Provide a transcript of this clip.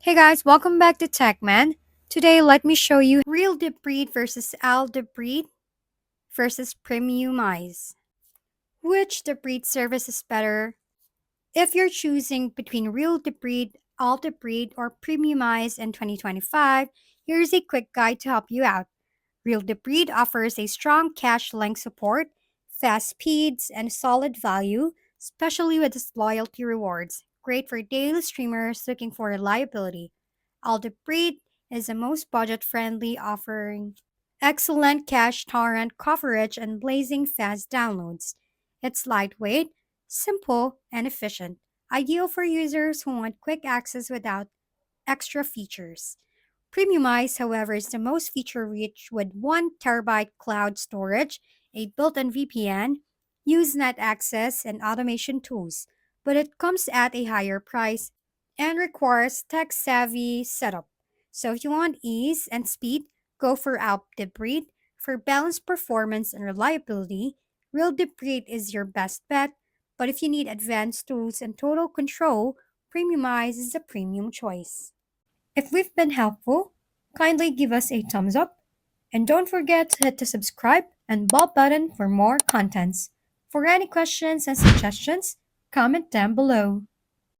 Hey guys, welcome back to TechMan. Today, let me show you real Debrid versus Alldebrid versus Premiumize. Which Debrid service is better? If you're choosing between real Debrid, Alldebrid, or Premiumize in 2025, here's a quick guide to help you out. Real Debrid offers a strong cache length support, fast speeds, and solid value, especially with its loyalty rewards. Great for daily streamers looking for reliability. Alldebrid is the most budget-friendly, offering excellent cache torrent coverage and blazing fast downloads. It's lightweight, simple, and efficient, ideal for users who want quick access without extra features. Premiumize, however, is the most feature rich with 1 terabyte cloud storage, a built in VPN, Usenet access, and automation tools, but it comes at a higher price and requires tech savvy setup. So if you want ease and speed, go for Alldebrid. For balanced performance and reliability, Real Debrid is your best bet, but if you need advanced tools and total control, Premiumize is the premium choice. If we've been helpful, kindly give us a thumbs up and don't forget to hit the subscribe and bell button for more contents. For any questions and suggestions, comment down below.